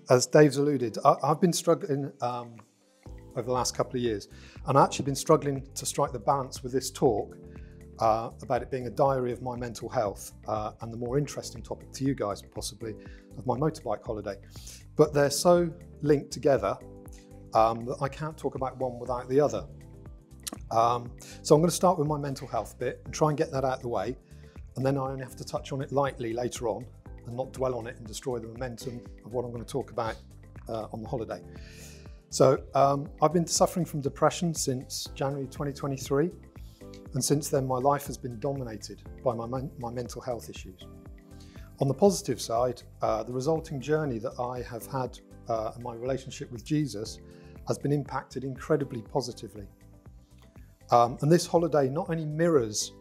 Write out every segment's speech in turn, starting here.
As Dave's alluded, I've been struggling over the last couple of years, and I've actually been struggling to strike the balance with this talk about it being a diary of my mental health and the more interesting topic to you guys possibly of my motorbike holiday. But they're so linked together that I can't talk about one without the other. So I'm going to start with my mental health bit and try and get that out of the way, and then I only have to touch on it lightly later on and not dwell on it and destroy the momentum of what I'm going to talk about on the holiday. So I've been suffering from depression since January 2023, and since then my life has been dominated by my mental health issues. On the positive side, the resulting journey that I have had in my relationship with Jesus has been impacted incredibly positively. And this holiday not only mirrors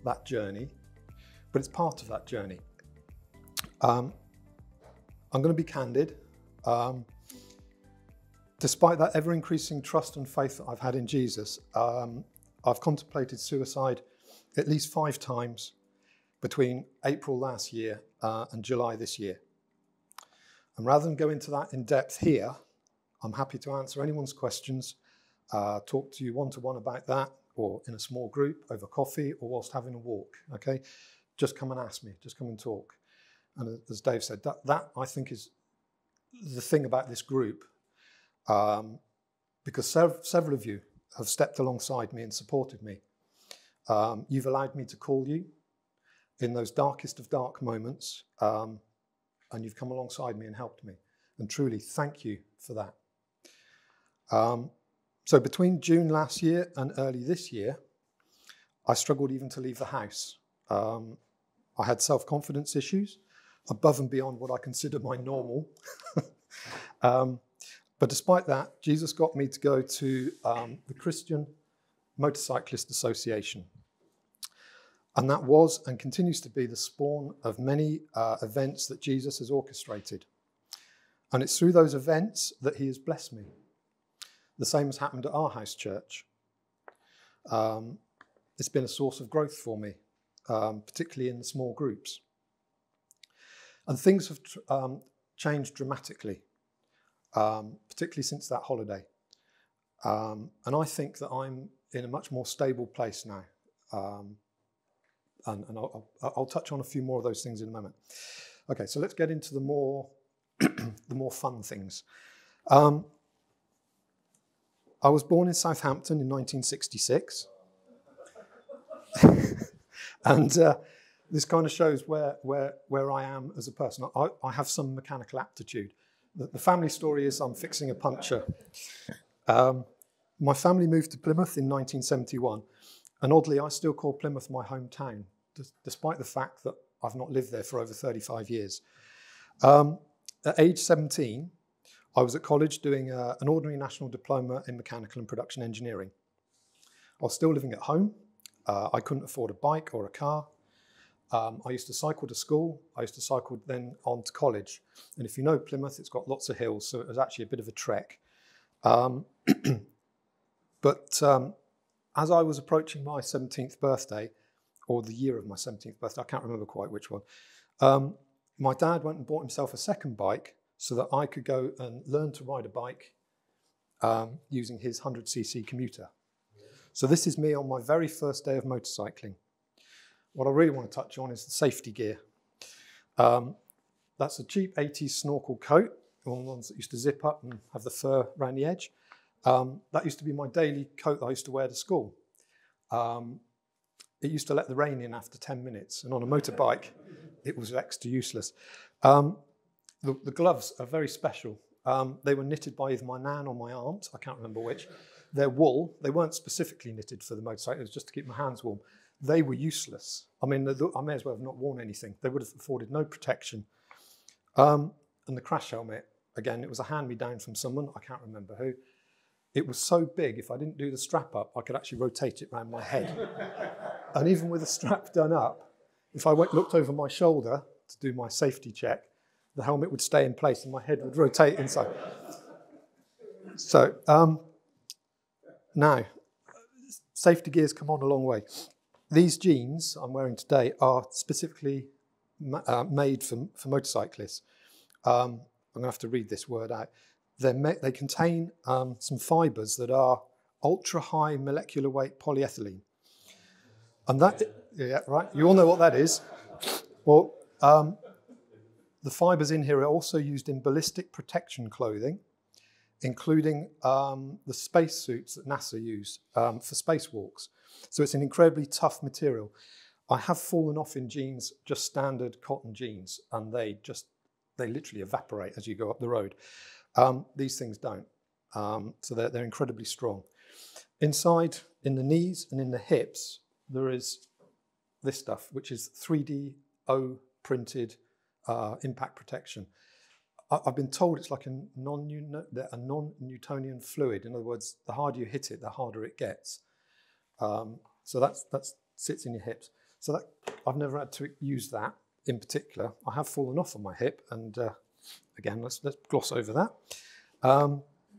that journey, but it's part of that journey. I'm going to be candid. Despite that ever-increasing trust and faith that I've had in Jesus, I've contemplated suicide at least 5 times between April last year and July this year. And rather than go into that in depth here, I'm happy to answer anyone's questions, talk to you one-to-one about that, or in a small group over coffee or whilst having a walk, okay? Just come and ask me, just come and talk. And as Dave said, that I think is the thing about this group, because several of you have stepped alongside me and supported me. You've allowed me to call you in those darkest of dark moments, and you've come alongside me and helped me. And truly, thank you for that. So between June last year and early this year, I struggled even to leave the house. I had self-confidence issues above and beyond what I consider my normal. But despite that, Jesus got me to go to the Christian Motorcyclist Association. And that was and continues to be the spawn of many events that Jesus has orchestrated. And it's through those events that he has blessed me. The same has happened at our house church. It's been a source of growth for me, particularly in the small groups. And things have changed dramatically, particularly since that holiday. And I think that I'm in a much more stable place now. And I'll touch on a few more of those things in a moment. Okay, so let's get into the more, the more fun things. I was born in Southampton in 1966. And this kind of shows where I am as a person. I have some mechanical aptitude. The family story is I'm fixing a puncture. My family moved to Plymouth in 1971, and oddly, I still call Plymouth my hometown, despite the fact that I've not lived there for over 35 years. At age 17, I was at college doing an ordinary national diploma in mechanical and production engineering. I was still living at home. I couldn't afford a bike or a car. I used to cycle to school. I used to cycle then on to college. And if you know Plymouth, it's got lots of hills, so it was actually a bit of a trek. But as I was approaching my 17th birthday, or the year of my 17th birthday, I can't remember quite which one, my dad went and bought himself a second bike so that I could go and learn to ride a bike using his 100cc commuter. So this is me on my very first day of motorcycling. What I really want to touch on is the safety gear. That's a cheap 80s snorkel coat, one of the ones that used to zip up and have the fur around the edge. That used to be my daily coat that I used to wear to school. It used to let the rain in after 10 minutes, and on a motorbike, it was next to useless. The gloves are very special. They were knitted by either my nan or my aunt, I can't remember which. They're wool. They weren't specifically knitted for the motorcycle, it was just to keep my hands warm. They were useless. I mean, I may as well have not worn anything. They would have afforded no protection. And the crash helmet, again, it was a hand-me-down from someone, I can't remember who. It was so big, if I didn't do the strap up, I could actually rotate it around my head. And even with the strap done up, if I looked over my shoulder to do my safety check, the helmet would stay in place and my head would rotate inside. So now, safety gear's come on a long way. These jeans I'm wearing today are specifically made for motorcyclists. I'm going to have to read this word out. They contain some fibres that are ultra-high molecular weight polyethylene. And that, yeah, right, you all know what that is. Well, the fibres in here are also used in ballistic protection clothing, including the space suits that NASA use for spacewalks. So it's an incredibly tough material. I have fallen off in jeans, just standard cotton jeans, and they literally evaporate as you go up the road. These things don't. So they're incredibly strong. Inside, in the knees and in the hips, there is this stuff, which is 3D printed impact protection. I've been told it's like a non-Newtonian fluid. In other words, the harder you hit it, the harder it gets. So that sits in your hips. So that I've never had to use that in particular. I have fallen off on my hip, and again, let's gloss over that.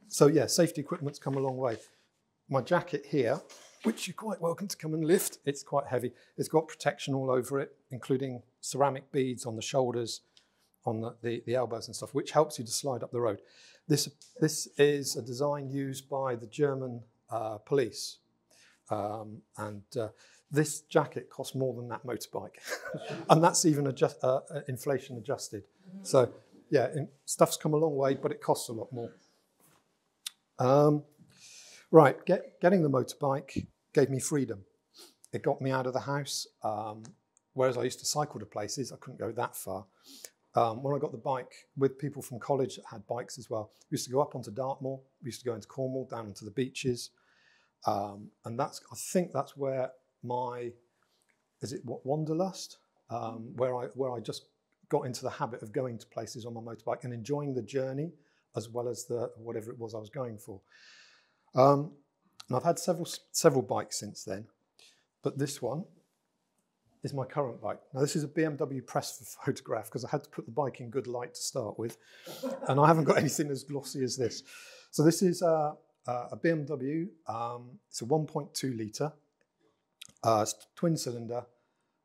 So yeah, safety equipment's come a long way. My jacket here, which you're quite welcome to come and lift, it's quite heavy. It's got protection all over it, including ceramic beads on the shoulders, on the elbows and stuff, which helps you to slide up the road. This is a design used by the German police. This jacket costs more than that motorbike. And that's even inflation adjusted. So yeah, stuff's come a long way, but it costs a lot more. Right, getting the motorbike gave me freedom. It got me out of the house. Whereas I used to cycle to places, I couldn't go that far. When I got the bike with people from college that had bikes as well, we used to go up onto Dartmoor, we used to go into Cornwall, down into the beaches. And I think that's where Wanderlust? Where I just got into the habit of going to places on my motorbike and enjoying the journey as well as whatever it was I was going for. And I've had several bikes since then, but this one is my current bike. Now this is a BMW press for photograph because I had to put the bike in good light to start with, and I haven't got anything as glossy as this. So this is a BMW. It's a 1.2 litre, it's twin cylinder,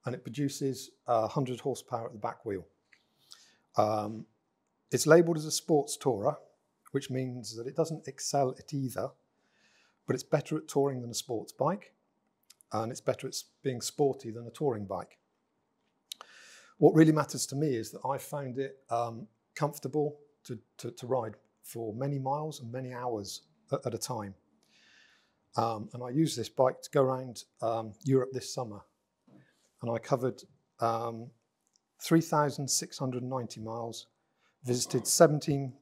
and it produces 100 horsepower at the back wheel. It's labelled as a sports tourer, which means that it doesn't excel at either, but it's better at touring than a sports bike, and it's better at being sporty than a touring bike. What really matters to me is that I found it comfortable to ride for many miles and many hours at a time. And I used this bike to go around Europe this summer, and I covered 3,690 miles, visited 7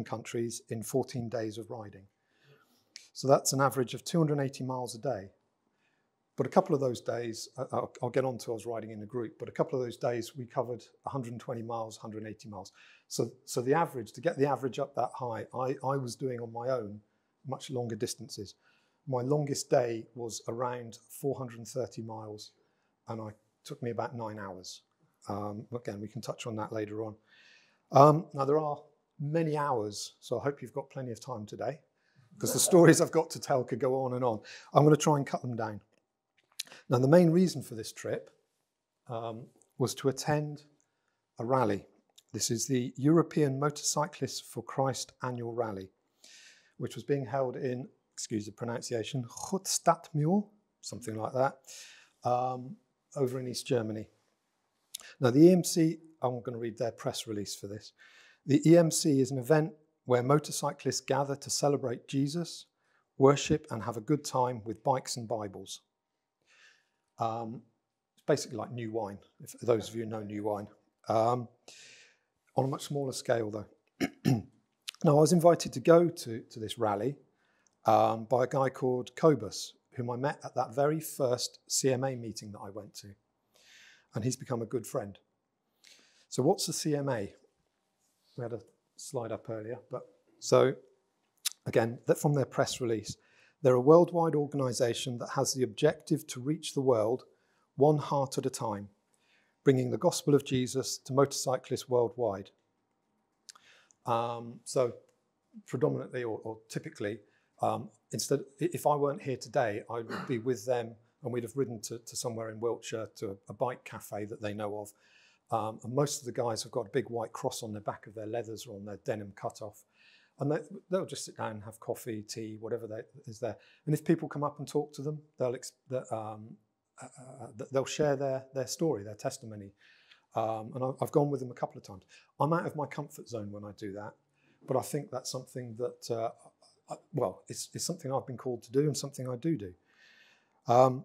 countries in 14 days of riding. So that's an average of 280 miles a day. But a couple of those days, I'll get on to I was riding in a group, but a couple of those days we covered 120 miles, 180 miles. So the average, to get the average up that high, I was doing on my own much longer distances. My longest day was around 430 miles, and it took me about 9 hours. Again, we can touch on that later on. Now there are many hours, so I hope you've got plenty of time today, because the stories I've got to tell could go on and on. I'm going to try and cut them down. Now, the main reason for this trip was to attend a rally. This is the European Motorcyclists for Christ annual rally, which was being held in, excuse the pronunciation, Stadtmühl, something like that, over in East Germany. Now, the EMC, I'm going to read their press release for this. The EMC is an event where motorcyclists gather to celebrate Jesus, worship, and have a good time with bikes and Bibles. It's basically like new wine, if those of you know new wine. On a much smaller scale, though. Now, I was invited to go to this rally by a guy called Cobus, whom I met at that very first CMA meeting that I went to. And he's become a good friend. So what's the CMA? We had a slide up earlier. So again, from their press release, they're a worldwide organisation that has the objective to reach the world one heart at a time, bringing the gospel of Jesus to motorcyclists worldwide. So predominantly or typically, Instead, if I weren't here today, I would be with them and we'd have ridden to somewhere in Wiltshire to a bike cafe that they know of. And most of the guys have got a big white cross on the back of their leathers or on their denim cutoff. And they'll just sit down and have coffee, tea, whatever is there. And if people come up and talk to them, they'll share their story, their testimony. And I've gone with them a couple of times. I'm out of my comfort zone when I do that, but I think that's something that, it's something I've been called to do and something I do. And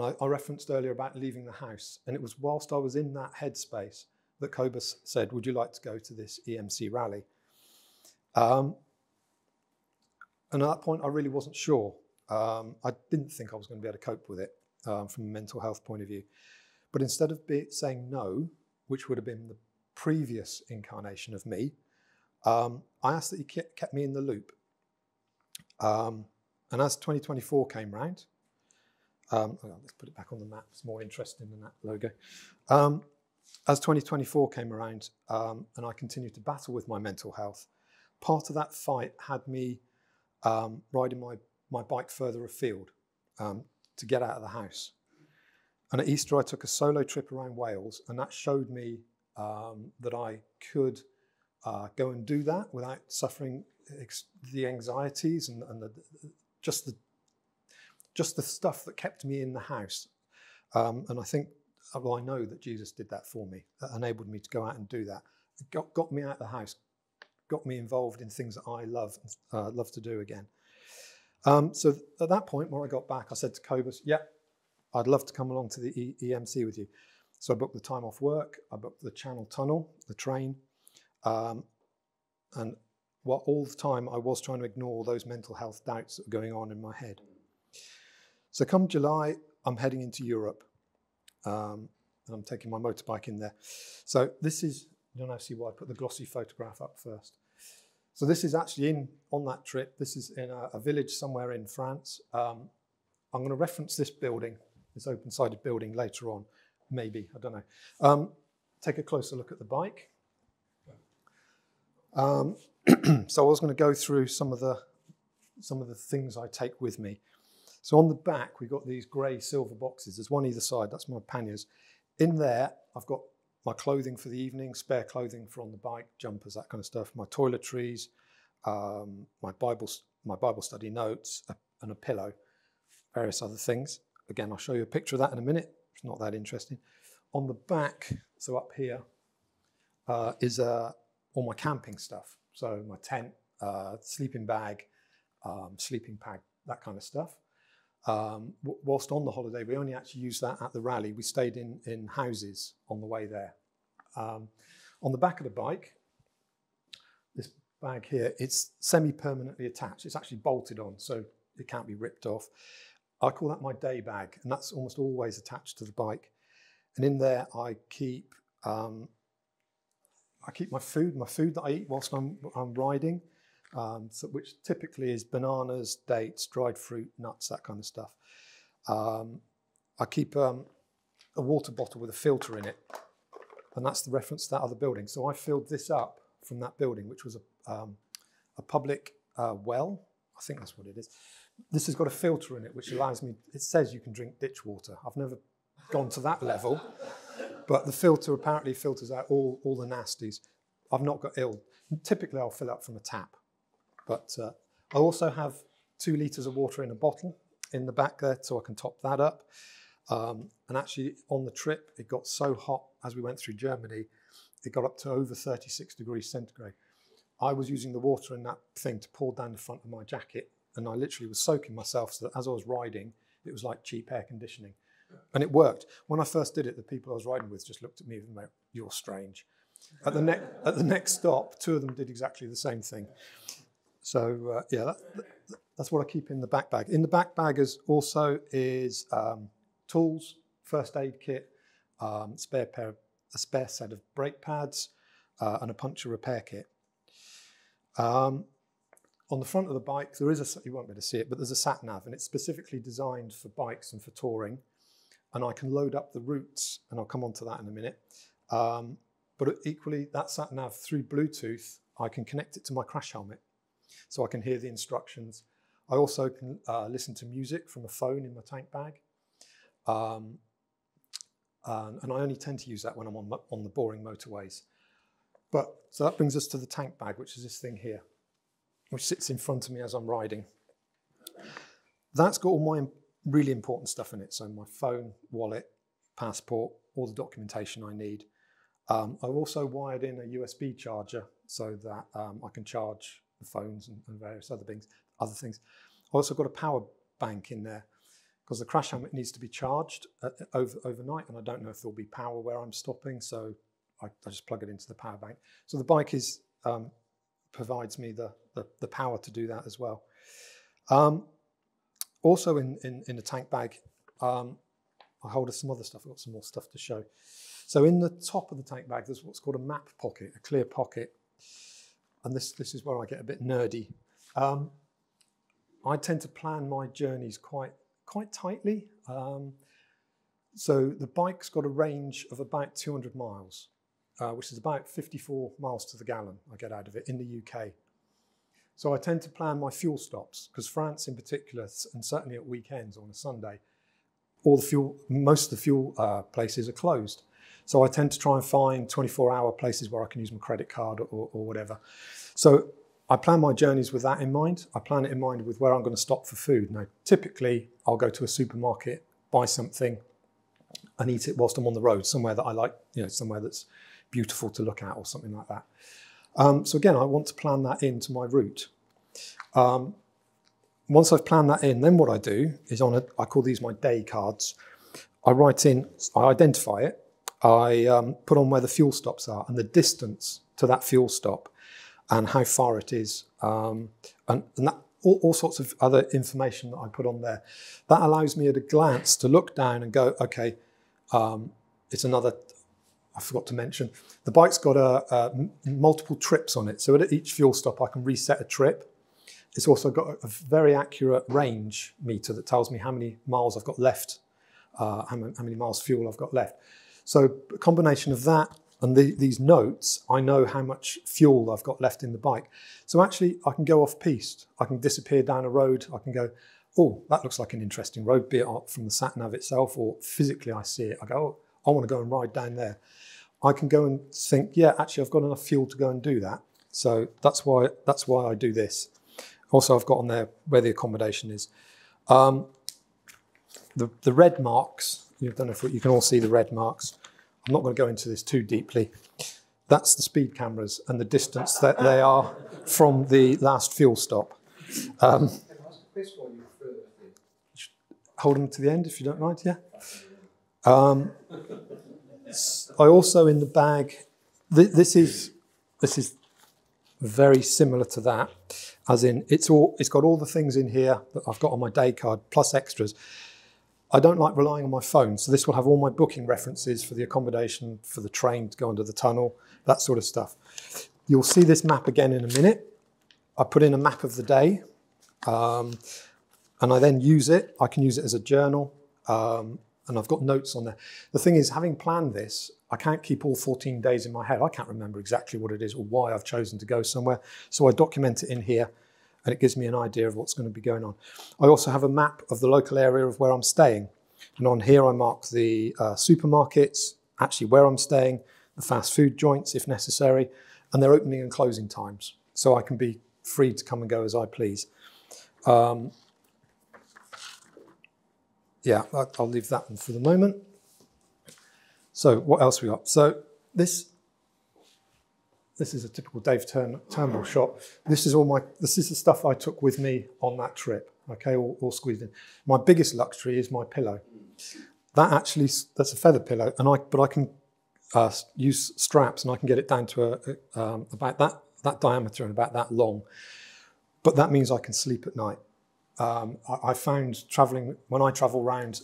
I referenced earlier about leaving the house, and it was whilst I was in that headspace that Cobus said, would you like to go to this EMC rally? And at that point, I really wasn't sure. I didn't think I was going to be able to cope with it from a mental health point of view. But instead of saying no, which would have been the previous incarnation of me, I asked that he kept me in the loop. And as 2024 came round, let's put it back on the map, it's more interesting than that logo. As 2024 came around and I continued to battle with my mental health, part of that fight had me riding my bike further afield to get out of the house. And at Easter, I took a solo trip around Wales, and that showed me that I could go and do that without suffering the anxieties and just the stuff that kept me in the house. And I think, well, I know that Jesus did that for me. That enabled me to go out and do that. It got me out of the house, got me involved in things that I love to do again. So at that point, when I got back, I said to Cobus, yeah, I'd love to come along to the EMC with you. So I booked the time off work, I booked the Channel Tunnel, the train, and all the time I was trying to ignore those mental health doubts that were going on in my head. So come July, I'm heading into Europe, and I'm taking my motorbike in there. So this is, you don't know, see why I put the glossy photograph up first. So this is actually on that trip. This is in a village somewhere in France. I'm going to reference this building, this open-sided building later on, maybe, I don't know. Take a closer look at the bike. So I was going to go through some of the things I take with me. So on the back, we've got these grey silver boxes. There's one either side, that's my panniers. In there, I've got my clothing for the evening, spare clothing for on the bike, jumpers, that kind of stuff, my toiletries, my Bible study notes, and a pillow, various other things. Again, I'll show you a picture of that in a minute. It's not that interesting. On the back, so up here, is all my camping stuff. So my tent, sleeping bag, sleeping pad, that kind of stuff. Whilst on the holiday, we only actually used that at the rally. We stayed in houses on the way there. On the back of the bike, this bag here, it's semi-permanently attached. It's actually bolted on, so it can't be ripped off. I call that my day bag, and that's almost always attached to the bike. And in there, I keep my food that I eat whilst I'm riding, which typically is bananas, dates, dried fruit, nuts, that kind of stuff. I keep a water bottle with a filter in it, and that's the reference to that other building. So I filled this up from that building, which was a public well. I think that's what it is. This has got a filter in it, which allows me, it says you can drink ditch water. I've never gone to that level, but the filter apparently filters out all the nasties. I've not got ill. Typically, I'll fill up from a tap, but I also have 2 litres of water in a bottle in the back there, so I can top that up. And actually, on the trip, it got so hot as we went through Germany, it got up to over 36 degrees centigrade. I was using the water in that thing to pour down the front of my jacket, and I literally was soaking myself so that as I was riding, it was like cheap air conditioning. And it worked. When I first did it, the people I was riding with just looked at me and went, "You're strange." At the next stop, 2 of them did exactly the same thing. So yeah, that's what I keep in the back bag. In the back bag is tools, first aid kit, a spare set of brake pads, and a puncture repair kit. On the front of the bike, there is you won't be able to see it, but there's a sat nav, and it's specifically designed for bikes and for touring. And I can load up the routes, and I'll come on to that in a minute. But equally, that sat nav through Bluetooth, I can connect it to my crash helmet. so I can hear the instructions. I also can listen to music from a phone in my tank bag. And I only tend to use that when I'm on the boring motorways. So that brings us to the tank bag, which is this thing here, which sits in front of me as I'm riding. That's got all my really important stuff in it. So my phone, wallet, passport, all the documentation I need. I've also wired in a USB charger so that I can charge the phones and various other things. I've also got a power bank in there because the crash helmet needs to be charged overnight, and I don't know if there'll be power where I'm stopping, so I just plug it into the power bank. So the bike provides me the power to do that as well. Also in the tank bag, I hold some other stuff. I've got some more stuff to show. So in the top of the tank bag, there's what's called a map pocket, a clear pocket. And this is where I get a bit nerdy. I tend to plan my journeys quite tightly. So the bike's got a range of about 200 miles, which is about 54 miles to the gallon I get out of it in the UK. So I tend to plan my fuel stops, because France in particular, and certainly at weekends on a Sunday, most of the fuel places are closed. So I tend to try and find 24-hour places where I can use my credit card or whatever. So I plan my journeys with that in mind. I plan it in mind with where I'm going to stop for food. Now, typically, I'll go to a supermarket, buy something, and eat it whilst I'm on the road, somewhere that I like, somewhere that's beautiful to look at or something like that. So again, I want to plan that into my route. Once I've planned that in, then what I do is I call these my day cards. I identify it, I put on where the fuel stops are and the distance to that fuel stop and how far it is, and that, all sorts of other information that I put on there. That allows me at a glance to look down and go, okay, it's another, I forgot to mention, the bike's got multiple trips on it. So at each fuel stop, I can reset a trip. It's also got a very accurate range meter that tells me how many miles I've got left, how many miles fuel I've got left. So a combination of that and these notes, I know how much fuel I've got left in the bike. So actually, I can go off-piste. I can disappear down a road. I can go, oh, that looks like an interesting road, be it from the sat-nav itself or physically I see it. I go, oh, I want to go and ride down there. I can go and think, yeah, actually, I've got enough fuel to go and do that. So that's why I do this. Also, I've got on there where the accommodation is. The red marks, I don't know if you can all see the red marks. I'm not going to go into this too deeply. That's the speed cameras and the distance that they are from the last fuel stop. Hold them to the end if you don't mind, yeah. I also in the bag, this is very similar to that, as in it's got all the things in here that I've got on my day card plus extras. I don't like relying on my phone, so this will have all my booking references for the accommodation, for the train to go under the tunnel, that sort of stuff. You'll see this map again in a minute. I put in a map of the day, and I then use it. I can use it as a journal, and I've got notes on there. The thing is, having planned this, I can't keep all 14 days in my head. I can't remember exactly what it is or why I've chosen to go somewhere, so I document it in here, and it gives me an idea of what's going to be going on. I also have a map of the local area of where I'm staying. And on here, I mark the supermarkets, actually where I'm staying, the fast food joints if necessary, and their opening and closing times. So I can be free to come and go as I please. Yeah, I'll leave that one for the moment. So what else we got? So this is a typical Dave Turnbull shot. This is the stuff I took with me on that trip. Okay, all squeezed in. My biggest luxury is my pillow. That's a feather pillow, but I can use straps and I can get it down to about that diameter and about that long. But that means I can sleep at night. I found when I travel around,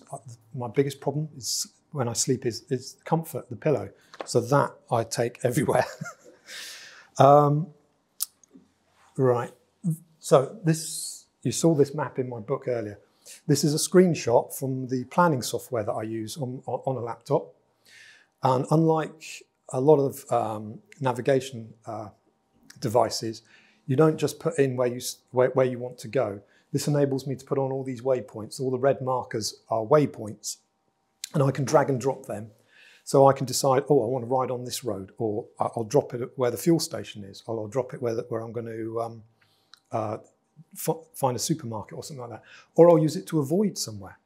my biggest problem is when I sleep is comfort, the pillow. So that I take everywhere. Right, so you saw this map in my book earlier. This is a screenshot from the planning software that I use on a laptop. And unlike a lot of navigation devices, You don't just put in where you want to go. This enables me to put on all these waypoints. All the red markers are waypoints, and I can drag and drop them. So I can decide, oh, I want to ride on this road, or I'll drop it where the fuel station is, or I'll drop it where I'm going to find a supermarket or something like that. Or I'll use it to avoid somewhere,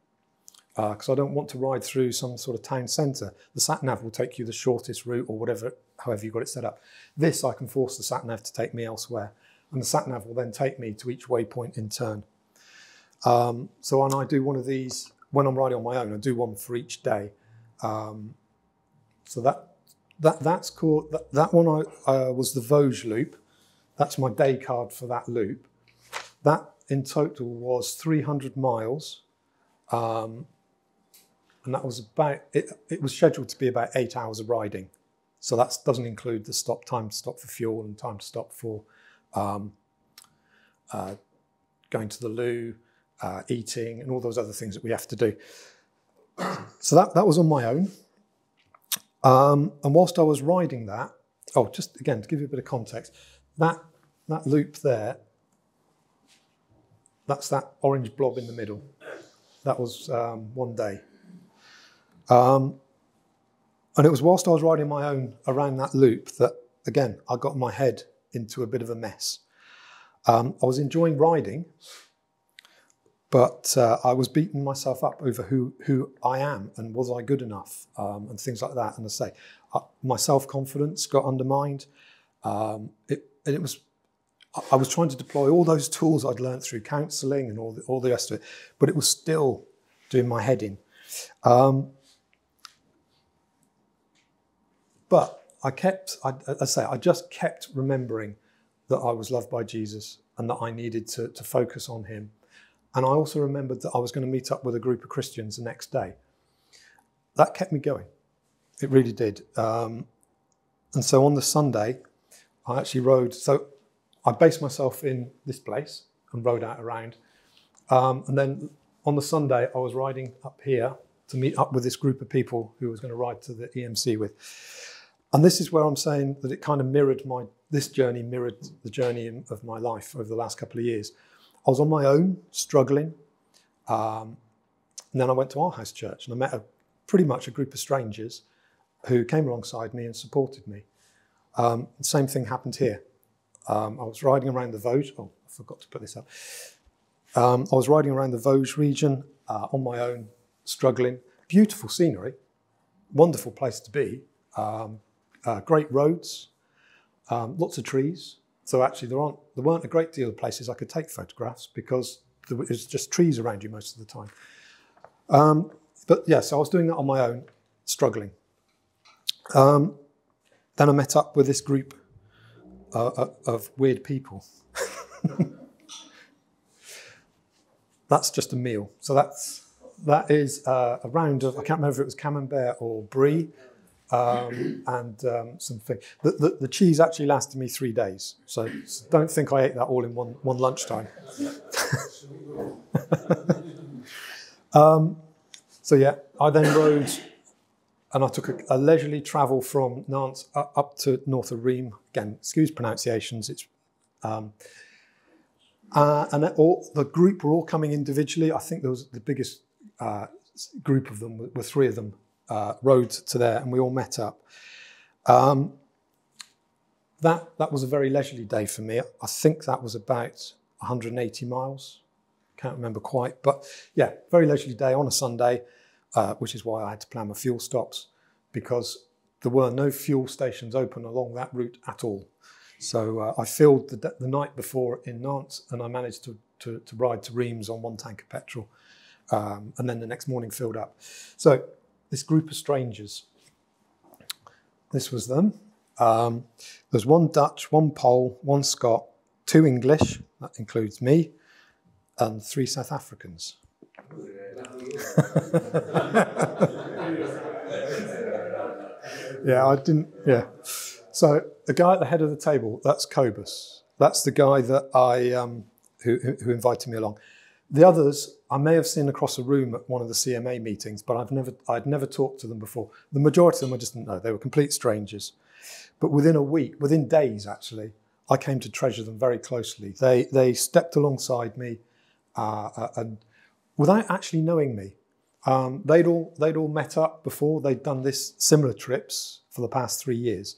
because I don't want to ride through some sort of town centre. The sat-nav will take you the shortest route, or whatever, however you've got it set up. This, I can force the sat-nav to take me elsewhere, and the sat-nav will then take me to each waypoint in turn. So when I do one of these, when I'm riding on my own, I do one for each day. So that's called, that one was the Vosges loop. That's my day card for that loop. That in total was 300 miles. And that was about, it was scheduled to be about 8 hours of riding. So that doesn't include the time to stop for fuel and time to stop for going to the loo, eating, and all those other things that we have to do. So that was on my own. And whilst I was riding that, just again, to give you a bit of context, that loop there, that's that orange blob in the middle. That was one day. And it was whilst I was riding my own around that loop that, again, I got my head into a bit of a mess. I was enjoying riding, but I was beating myself up over who I am and was I good enough, and things like that. And I say, my self-confidence got undermined. I was trying to deploy all those tools I'd learned through counselling and all the rest of it, but it was still doing my head in. But I just kept remembering that I was loved by Jesus and that I needed to focus on him. And I also remembered that I was going to meet up with a group of Christians the next day. That kept me going. It really did. And so on the Sunday, I actually rode. So I based myself in this place and rode out around. And then on the Sunday, I was riding up here to meet up with this group of people who I was going to ride to the EMC with. And this is where I'm saying that it kind of this journey mirrored the journey of my life over the last couple of years. I was on my own, struggling. And then I went to our house church and I met pretty much a group of strangers who came alongside me and supported me. The same thing happened here. I was riding around the Vosges. Oh, I forgot to put this up. I was riding around the Vosges region on my own, struggling. Beautiful scenery, wonderful place to be. Great roads, lots of trees. So actually there weren't a great deal of places I could take photographs because there was just trees around you most of the time. But yeah, so I was doing that on my own, struggling. Then I met up with this group of weird people. That's just a meal. So that is a round of, I can't remember if it was camembert or brie. And something. The cheese actually lasted me 3 days, so don't think I ate that all in one lunchtime. So yeah, I then rode, and I took a leisurely travel from Nantes up to north of Reims. Again, excuse pronunciations. It's and the group were all coming individually. I think there was the biggest group of them were 3 of them. Rode to there and we all met up. That was a very leisurely day for me. I think that was about 180 miles. Can't remember quite, but yeah, very leisurely day on a Sunday, which is why I had to plan my fuel stops because there were no fuel stations open along that route at all. So I filled the night before in Nantes and I managed to ride to Reims on 1 tank of petrol, and then the next morning filled up. So this group of strangers, this was them. There's 1 Dutch, 1 Pole, 1 Scot, 2 English, that includes me, and 3 South Africans. Yeah. So the guy at the head of the table, that's Cobus. That's the guy that who invited me along. The others, I may have seen across a room at one of the CMA meetings, but I'd never talked to them before. The majority of them I just didn't know. They were complete strangers. But within a week, within days actually, I came to treasure them very closely. They stepped alongside me and without actually knowing me. They'd all met up before. They'd done this similar trips for the past 3 years,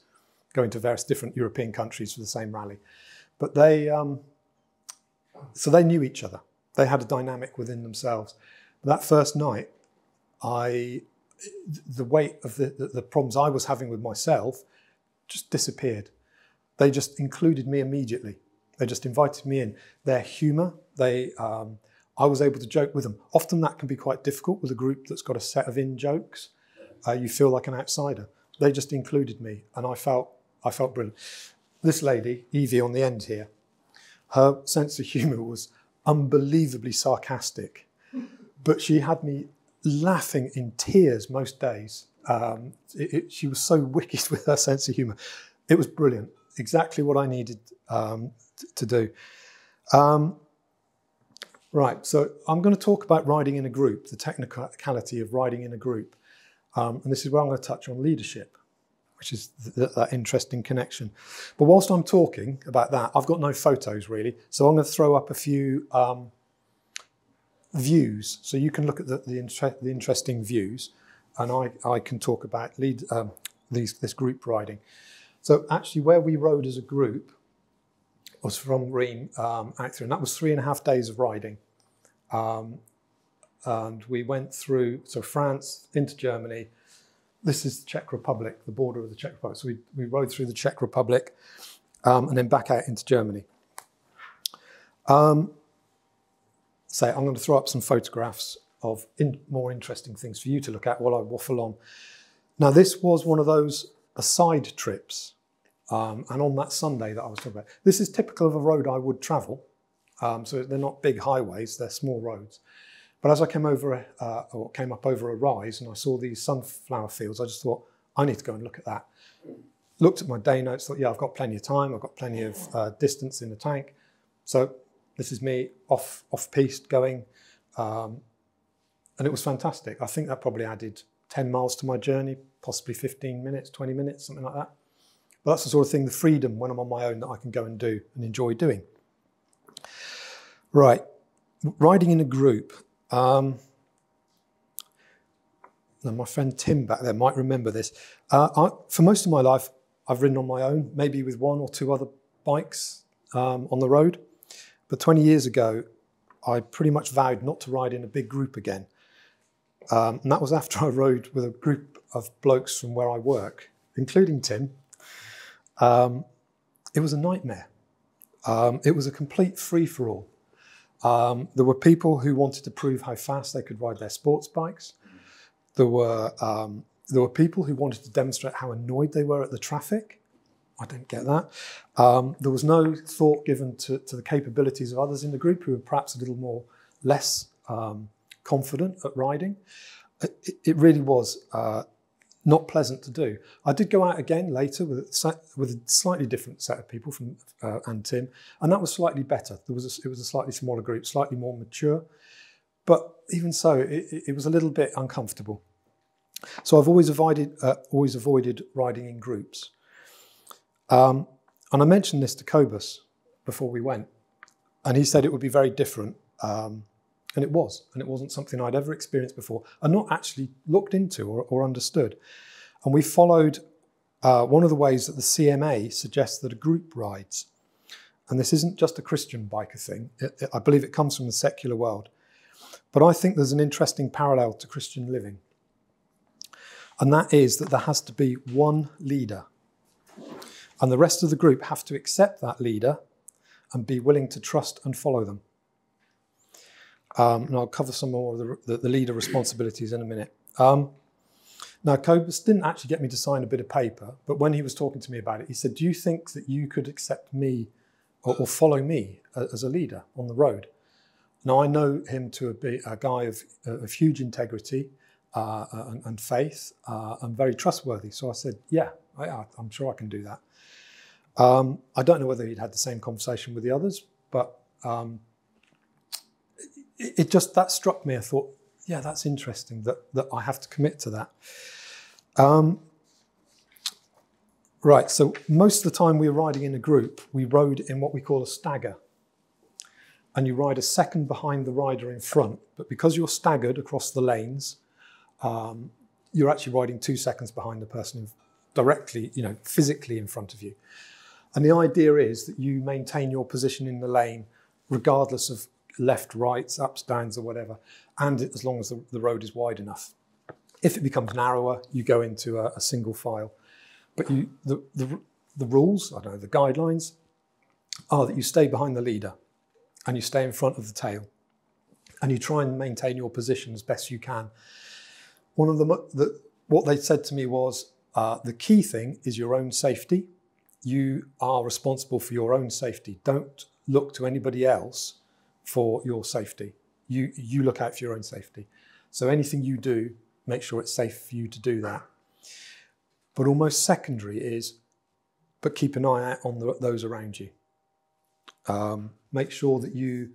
going to various different European countries for the same rally. But so they knew each other. They had a dynamic within themselves. That first night, the weight of the problems I was having with myself just disappeared. They just included me immediately. They just invited me in. Their humour, I was able to joke with them. Often that can be quite difficult with a group that's got a set of in-jokes. You feel like an outsider. They just included me, and I felt brilliant. This lady, Evie on the end here, her sense of humour was unbelievably sarcastic, but she had me laughing in tears most days. She was so wicked with her sense of humour. It was brilliant, exactly what I needed to do. Right, so I'm going to talk about riding in a group, the technicality of riding in a group. And this is where I'm going to touch on leadership, which is that interesting connection. But whilst I'm talking about that, I've got no photos really. So I'm going to throw up a few views. So you can look at the interesting views, and I can talk about this group riding. So actually where we rode as a group was from Rheims out through, and that was 3.5 days of riding. And we went through, so France into Germany. This is the Czech Republic, the border of the Czech Republic. So we rode through the Czech Republic and then back out into Germany. So I'm going to throw up some photographs of more interesting things for you to look at while I waffle on. Now, this was one of those aside trips. And on that Sunday that I was talking about, this is typical of a road I would travel. So they're not big highways, they're small roads. But as I came up over a rise and I saw these sunflower fields, I just thought, I need to go and look at that. Looked at my day notes, thought, yeah, I've got plenty of time, I've got plenty of distance in the tank. So this is me off-piste going, and it was fantastic. I think that probably added 10 miles to my journey, possibly 15 minutes, 20 minutes, something like that. But that's the sort of thing, the freedom when I'm on my own that I can go and do and enjoy doing. Right, riding in a group. Now my friend Tim back there might remember this. For most of my life, I've ridden on my own, maybe with 1 or 2 other bikes on the road. But 20 years ago, I pretty much vowed not to ride in a big group again. And that was after I rode with a group of blokes from where I work, including Tim. It was a nightmare. It was a complete free-for-all. There were people who wanted to prove how fast they could ride their sports bikes. There were people who wanted to demonstrate how annoyed they were at the traffic. I didn't get that. There was no thought given to the capabilities of others in the group who were perhaps a little less confident at riding. It really was not pleasant to do. I did go out again later with a slightly different set of people from and Tim, and that was slightly better. It was a slightly smaller group, slightly more mature, but even so, it was a little bit uncomfortable. So I've always avoided riding in groups. And I mentioned this to Cobus before we went, and he said it would be very different. And it was, and it wasn't something I'd ever experienced before and not actually looked into or understood. And we followed one of the ways that the CMA suggests that a group rides. And this isn't just a Christian biker thing. I believe it comes from the secular world. But I think there's an interesting parallel to Christian living. And that is that there has to be one leader. And the rest of the group have to accept that leader and be willing to trust and follow them. And I'll cover some more of the leader responsibilities in a minute. Now, Cobus didn't actually get me to sign a bit of paper, but when he was talking to me about it, he said, do you think that you could accept me or follow me as a leader on the road? Now, I know him to be a guy of huge integrity and faith and very trustworthy. So I said, yeah, I'm sure I can do that. I don't know whether he'd had the same conversation with the others, but that struck me. I thought, yeah, that's interesting that I have to commit to that. Right, so most of the time we were riding in a group, we rode in what we call a stagger. And you ride a second behind the rider in front, but because you're staggered across the lanes, you're actually riding 2 seconds behind the person directly, physically in front of you. And the idea is that you maintain your position in the lane, regardless of left, rights, ups, downs, or whatever, and as long as the road is wide enough. If it becomes narrower, you go into a single file. But the rules, I don't know, the guidelines, are that you stay behind the leader and you stay in front of the tail and you try and maintain your position as best you can. One of what they said to me was, the key thing is your own safety. You are responsible for your own safety. Don't look to anybody else for your safety. You look out for your own safety. So anything you do, make sure it's safe for you to do that. But almost secondary is, but keep an eye out on those around you. Make sure that you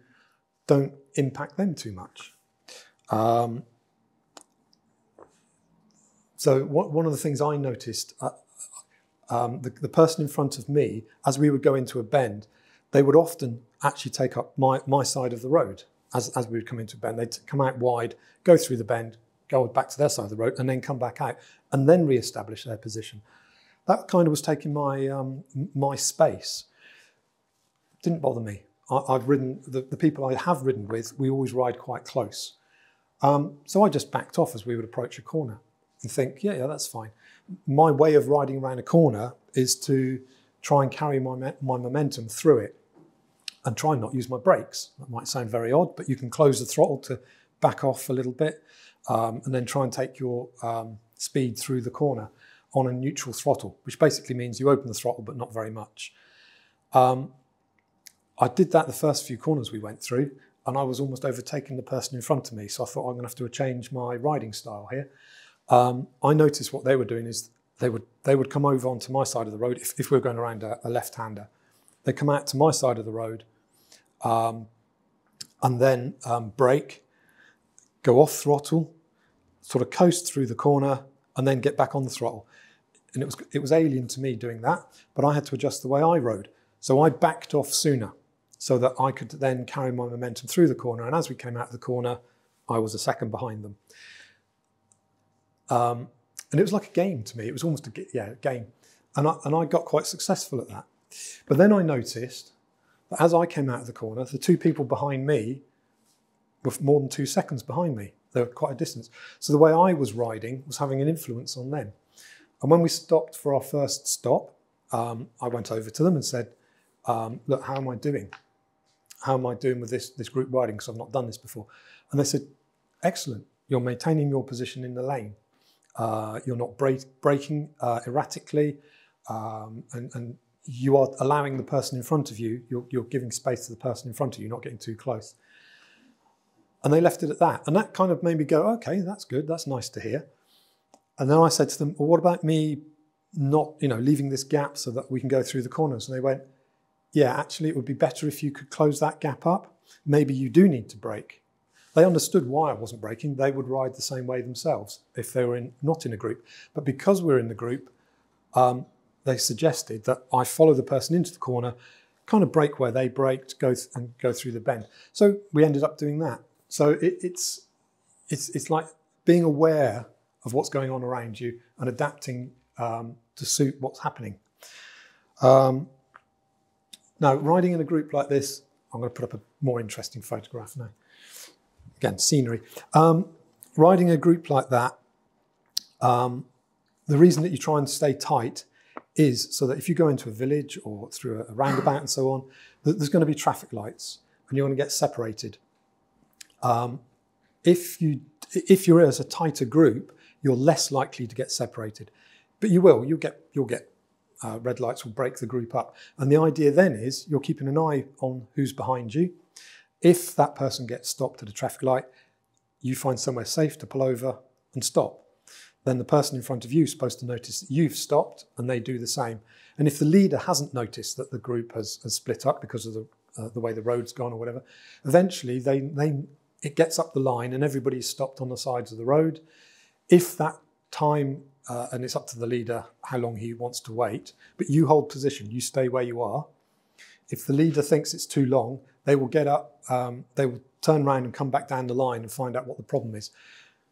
don't impact them too much. So one of the things I noticed, the person in front of me, as we would go into a bend, they would often actually take up my side of the road as we would come into a bend. They'd come out wide, go through the bend, go back to their side of the road, and then come back out, and then re-establish their position. That kind of was taking my space. Didn't bother me. I've ridden, the people I have ridden with, we always ride quite close. So I just backed off as we would approach a corner and think, yeah, that's fine. My way of riding around a corner is to try and carry my momentum through it and try and not use my brakes. That might sound very odd, but you can close the throttle to back off a little bit and then try and take your speed through the corner on a neutral throttle, which basically means you open the throttle, but not very much. I did that the first few corners we went through, and I was almost overtaking the person in front of me. So I thought, I'm going to have to change my riding style here. I noticed what they were doing is they would come over onto my side of the road if we were going around a left-hander. They come out to my side of the road and then brake, go off throttle, sort of coast through the corner, and then get back on the throttle. And it was alien to me doing that, but I had to adjust the way I rode. So I backed off sooner so that I could then carry my momentum through the corner. And as we came out of the corner, I was a second behind them. And it was like a game to me. It was almost a game. And I got quite successful at that. But then I noticed that as I came out of the corner, the two people behind me were more than 2 seconds behind me. They were quite a distance. So the way I was riding was having an influence on them. And when we stopped for our first stop, I went over to them and said, look, how am I doing? How am I doing with this group riding? Because I've not done this before. And they said, excellent. You're maintaining your position in the lane. You're not braking erratically. And you are allowing the person in front of you. You're giving space to the person in front of you, not getting too close. And they left it at that. And that kind of made me go, okay, that's good. That's nice to hear. And then I said to them, well, what about me not, leaving this gap so that we can go through the corners? And they went, yeah, actually, it would be better if you could close that gap up. Maybe you do need to brake. They understood why I wasn't braking. They would ride the same way themselves if they were not in a group. But because we're in the group, they suggested that I follow the person into the corner, kind of brake where they braked, go through the bend. So we ended up doing that. So it's like being aware of what's going on around you and adapting to suit what's happening. Now, riding in a group like this, I'm going to put up a more interesting photograph now. Again, scenery. Riding a group like that, the reason that you try and stay tight is so that if you go into a village or through a roundabout and so on, there's going to be traffic lights and you're going to get separated. If you're as a tighter group, you're less likely to get separated, but you'll get red lights will break the group up. And the idea then is you're keeping an eye on who's behind you. If that person gets stopped at a traffic light, you find somewhere safe to pull over and stop. Then the person in front of you is supposed to notice that you've stopped and they do the same. And if the leader hasn't noticed that the group has split up because of the way the road's gone or whatever, eventually it gets up the line and everybody's stopped on the sides of the road. If that time and it's up to the leader how long he wants to wait. But you hold position, you stay where you are. If the leader thinks it's too long, they will get up, they will turn around and come back down the line and find out what the problem is.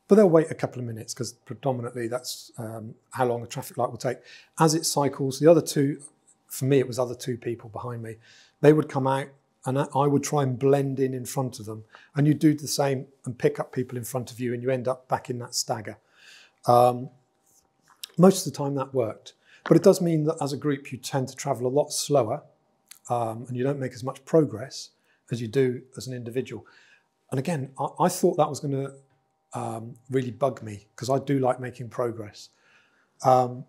But they'll wait a couple of minutes because predominantly that's how long a traffic light will take. As it cycles, the other two, for me it was other two people behind me, they would come out and I would try and blend in front of them. And you do the same and pick up people in front of you and you end up back in that stagger. Most of the time that worked. But it does mean that as a group you tend to travel a lot slower and you don't make as much progress as you do as an individual. And again, I thought that was going to really bug me because I do like making progress. But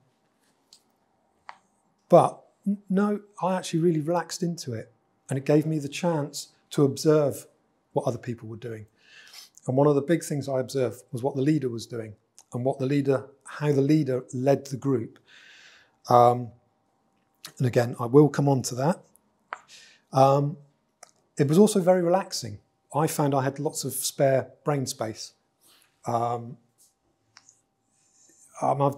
no, I actually really relaxed into it and it gave me the chance to observe what other people were doing. And one of the big things I observed was what the leader was doing and how the leader led the group. And again, I will come on to that. It was also very relaxing. I found I had lots of spare brain space. I've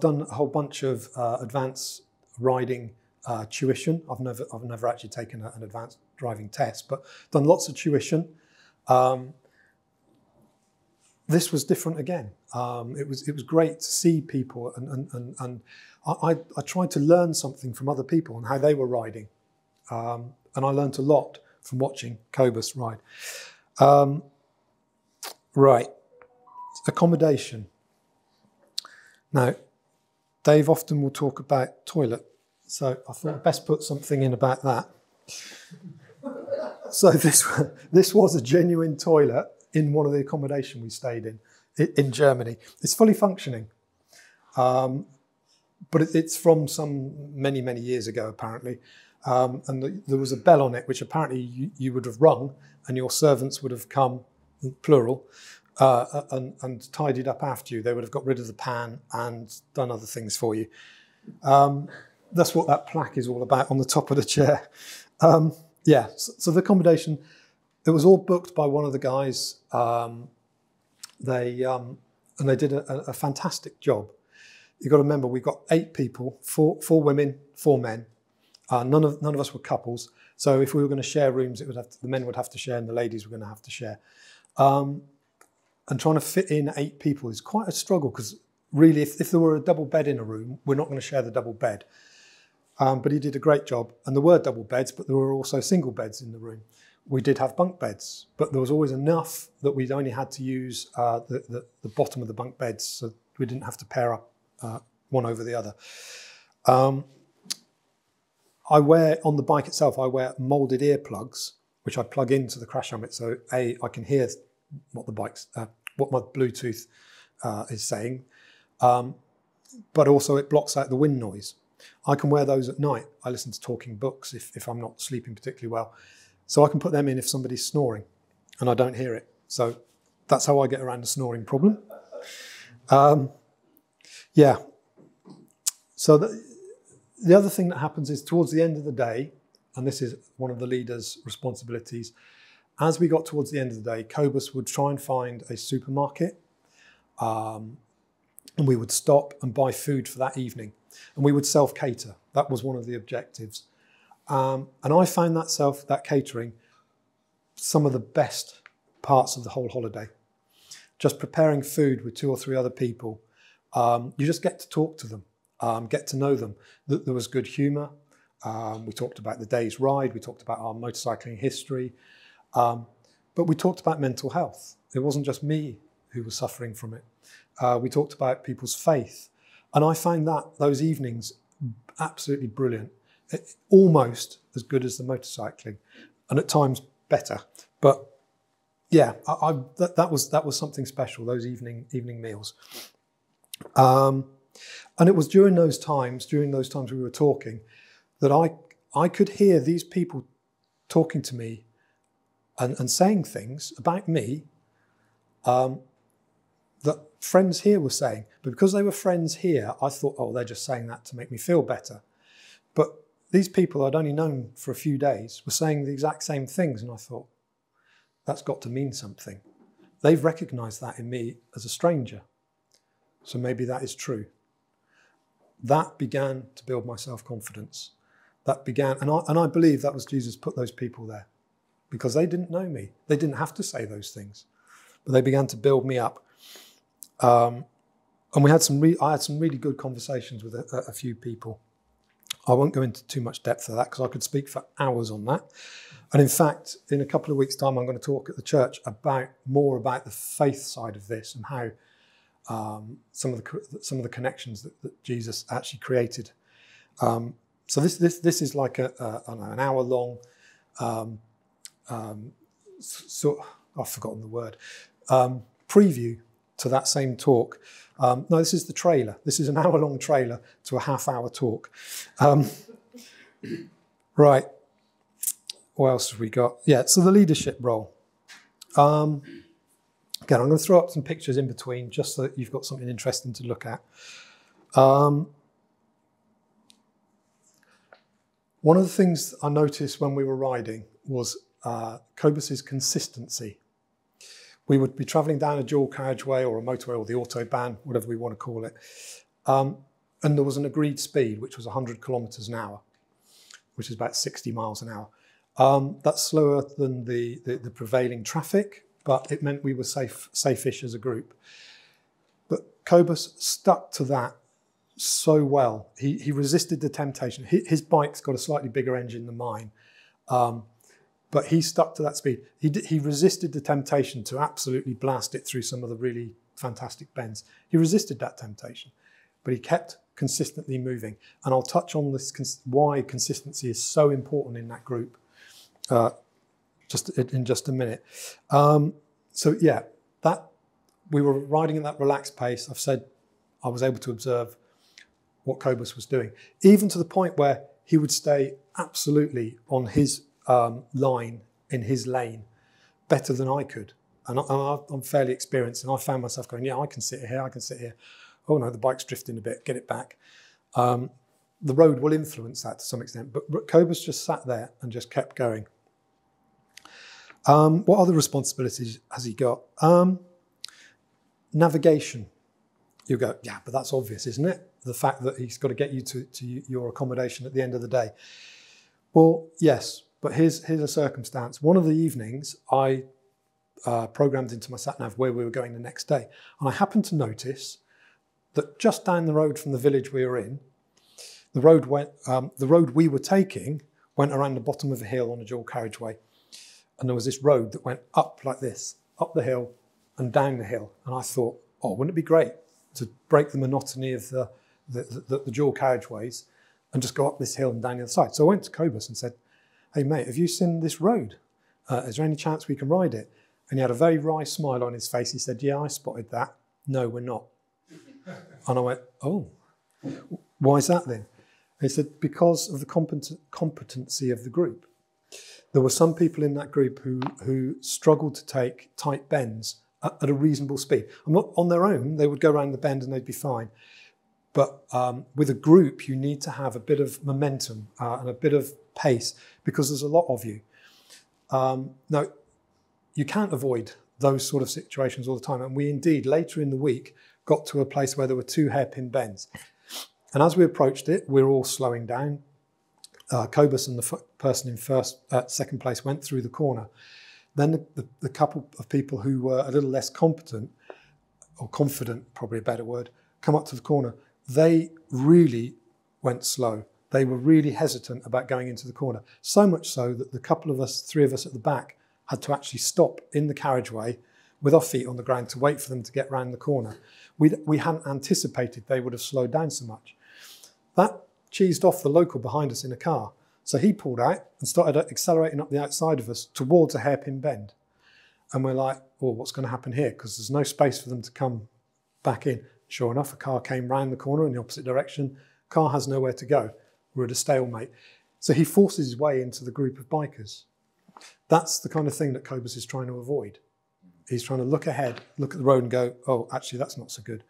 done a whole bunch of advanced riding tuition. I've never actually taken an advanced driving test, but done lots of tuition. This was different again. It was great to see people, and I tried to learn something from other people and how they were riding, and I learned a lot from watching Cobus ride. Right. Accommodation. Now, Dave often will talk about toilet, so I thought I'd best put something in about that. So this was a genuine toilet in one of the accommodation we stayed in Germany. It's fully functioning, but it's from many years ago apparently, and there was a bell on it which apparently you would have rung, and your servants would have come, plural, and tidied up after you. They would have got rid of the pan and done other things for you. That's what that plaque is all about on the top of the chair. Yeah, so the accommodation, it was all booked by one of the guys. They did a fantastic job. You've got to remember, we've got 8 people, 4 women, 4 men. None of us were couples. So if we were going to share rooms, the men would have to share and the ladies were going to have to share. And trying to fit in 8 people is quite a struggle because really, if there were a double bed in a room, we're not going to share the double bed. But he did a great job. And there were double beds, but there were also single beds in the room. We did have bunk beds, but there was always enough that we'd only had to use the bottom of the bunk beds, so we didn't have to pair up one over the other. On the bike itself, I wear moulded earplugs, which I plug into the crash helmet, so I can hear what what my Bluetooth is saying, but also it blocks out the wind noise. I can wear those at night. I listen to talking books if I'm not sleeping particularly well. So I can put them in if somebody's snoring and I don't hear it. So that's how I get around the snoring problem. Yeah. So the other thing that happens is towards the end of the day, and this is one of the leader's responsibilities, as we got towards the end of the day, Cobus would try and find a supermarket, and we would stop and buy food for that evening. And we would self-cater. That was one of the objectives. And I found that catering some of the best parts of the whole holiday. Just preparing food with 2 or 3 other people. You just get to talk to them, get to know them. There was good humour. We talked about the day's ride. We talked about our motorcycling history. But we talked about mental health. It wasn't just me who was suffering from it. We talked about people's faith. And I found those evenings absolutely brilliant. Almost as good as the motorcycling, and at times better. But yeah, that was something special. Those evening meals, and it was during those times we were talking, that I could hear these people talking to me and saying things about me that friends here were saying. But because they were friends here, I thought, oh, they're just saying that to make me feel better. But these people I'd only known for a few days were saying the exact same things, and I thought, that's got to mean something. They've recognised that in me as a stranger, so maybe that is true. that began to build my self-confidence. That began, and I believe that was Jesus put those people there because they didn't know me. They didn't have to say those things, but they began to build me up. And I had some really good conversations with a few people. I won't go into too much depth of that because I could speak for hours on that. And in fact, in a couple of weeks' time, I'm going to talk at the church more about the faith side of this and how some of the connections that Jesus actually created. So this is like an hour long. I've forgotten the word. Preview to that same talk. No, this is the trailer. This is an hour long trailer to a half-hour talk. Right. What else have we got? Yeah, so the leadership role. Again, I'm going to throw up some pictures in between just so that you've got something interesting to look at. One of the things I noticed when we were riding was Cobus's consistency. We would be travelling down a dual carriageway or a motorway or the autobahn, whatever we want to call it. And there was an agreed speed, which was 100 kilometres an hour, which is about 60 miles an hour. That's slower than the prevailing traffic, but it meant we were safe-ish as a group. But Cobus stuck to that so well. He resisted the temptation. His bike's got a slightly bigger engine than mine, but he stuck to that speed. He resisted the temptation to absolutely blast it through some of the really fantastic bends. He resisted that temptation, but he kept consistently moving. And I'll touch on this why consistency is so important in that group in just a minute. So yeah, that we were riding at that relaxed pace. I've said I was able to observe what Cobus was doing, even to the point where he would stay absolutely on his line in his lane better than I could. And I'm fairly experienced, and I found myself going, yeah, I can sit here, I can sit here. Oh no, the bike's drifting a bit, get it back. The road will influence that to some extent, but Cobus just sat there and just kept going. What other responsibilities has he got? Navigation. You go, yeah, but that's obvious, isn't it? The fact that he's got to get you to your accommodation at the end of the day. Well, yes, but here's a circumstance. One of the evenings, I programmed into my sat-nav where we were going the next day, and I happened to notice that just down the road from the village we were in, the road we were taking went around the bottom of a hill on a dual carriageway, and there was this road that went up like this, up the hill and down the hill. And I thought, oh, wouldn't it be great to break the monotony of the dual carriageways and just go up this hill and down the other side? So I went to Cobus and said, hey mate, have you seen this road? Is there any chance we can ride it? And he had a very wry smile on his face. He said, yeah, I spotted that. No, we're not. And I went, oh, why is that then? And he said, because of the competency of the group. There were some people in that group who struggled to take tight bends at a reasonable speed. I'm not on their own, they would go around the bend and they'd be fine. But with a group, you need to have a bit of momentum and a bit of pace because there's a lot of you. Now, you can't avoid those sort of situations all the time. And we indeed, later in the week, got to a place where there were 2 hairpin bends. And as we approached it, we were all slowing down. Cobus and the person in second place went through the corner. Then the couple of people who were a little less competent, or confident, probably a better word, come up to the corner. They really went slow. They were really hesitant about going into the corner. So much so that the 3 of us at the back, had to actually stop in the carriageway with our feet on the ground to wait for them to get round the corner. We hadn't anticipated they would have slowed down so much. That cheesed off the local behind us in a car. So he pulled out and started accelerating up the outside of us towards a hairpin bend. And we're like, oh, what's going to happen here? Because there's no space for them to come back in. Sure enough, a car came round the corner in the opposite direction. Car has nowhere to go. We're at a stalemate. So he forces his way into the group of bikers. That's the kind of thing that Cobus is trying to avoid. He's trying to look ahead, look at the road and go, oh, actually, that's not so good.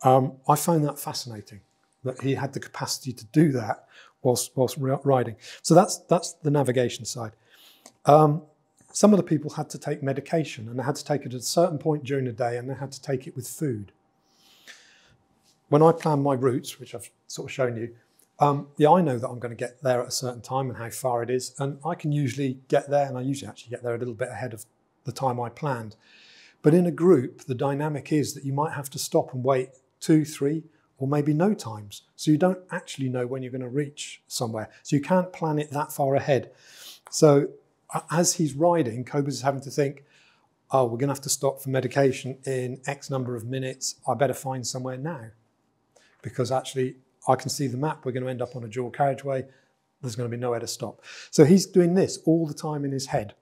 I find that fascinating, that he had the capacity to do that whilst riding. So that's the navigation side. Some of the people had to take medication, and they had to take it at a certain point during the day, and they had to take it with food. when I plan my routes, which I've sort of shown you, yeah, I know that I'm going to get there at a certain time and how far it is, and I can usually get there, and I usually actually get there a little bit ahead of the time I planned. But in a group, the dynamic is that you might have to stop and wait 2, 3, or maybe no times. So you don't actually know when you're going to reach somewhere. So you can't plan it that far ahead. So as he's riding, Cobus is having to think, oh, we're going to have to stop for medication in X number of minutes. I better find somewhere now. Because actually, I can see the map. We're going to end up on a dual carriageway. There's going to be nowhere to stop. So he's doing this all the time in his head.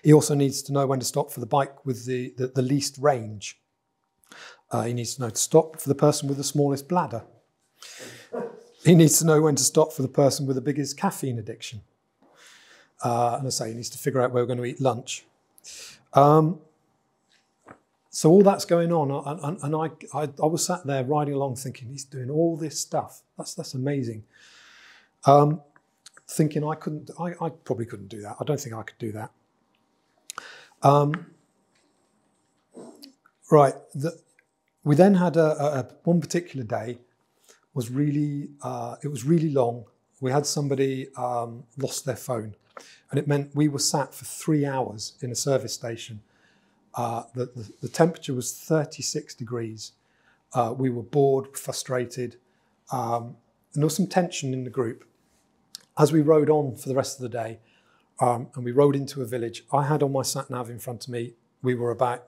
He also needs to know when to stop for the bike with the least range. He needs to know to stop for the person with the smallest bladder. He needs to know when to stop for the person with the biggest caffeine addiction. And I say he needs to figure out where we're going to eat lunch. So all that's going on, and I was sat there riding along thinking, he's doing all this stuff. That's amazing. Thinking I probably couldn't do that. I don't think I could do that. Right. We then had one particular day was really, it was really long. We had somebody lost their phone, and it meant we were sat for 3 hours in a service station. The temperature was 36 degrees. We were bored, frustrated, and there was some tension in the group. As we rode on for the rest of the day, and we rode into a village, I had on my sat-nav in front of me, we were about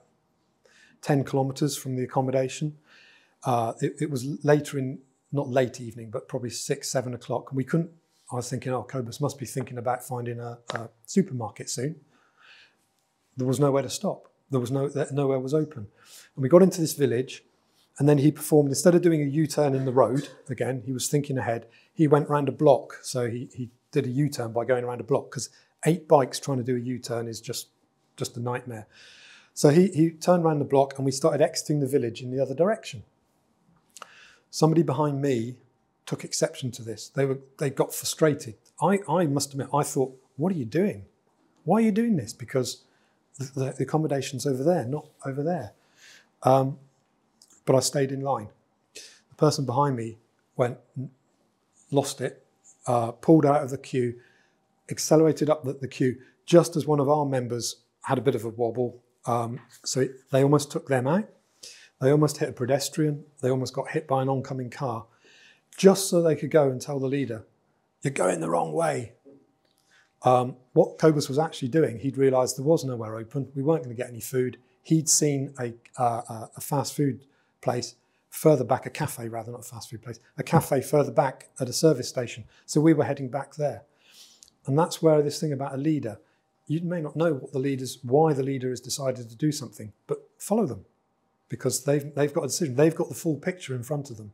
10 kilometres from the accommodation. It was later in, not late evening, but probably 6, 7 o'clock. And we couldn't, I was thinking, oh, Cobus must be thinking about finding a supermarket soon. There was nowhere to stop. There was nowhere was open. And we got into this village, and then he performed, instead of doing a U-turn in the road, again, he was thinking ahead, he went round a block. So he did a U-turn by going around a block, because 8 bikes trying to do a U-turn is just a nightmare. So he turned around the block, and we started exiting the village in the other direction. Somebody behind me took exception to this. They got frustrated. I must admit, I thought, what are you doing? Why are you doing this? Because the accommodation's over there, not over there. But I stayed in line. The person behind me lost it, pulled out of the queue, accelerated up the queue, just as one of our members had a bit of a wobble. So they almost took them out. They almost hit a pedestrian. They almost got hit by an oncoming car, just so they could go and tell the leader, you're going the wrong way. What Cobus was actually doing, he'd realised there was nowhere open. We weren't going to get any food. He'd seen a fast food place further back, a cafe rather, not a fast food place, a cafe further back at a service station. So we were heading back there. And that's where this thing about a leader, you may not know why the leader has decided to do something, but follow them, because they've got a decision. They've got the full picture in front of them.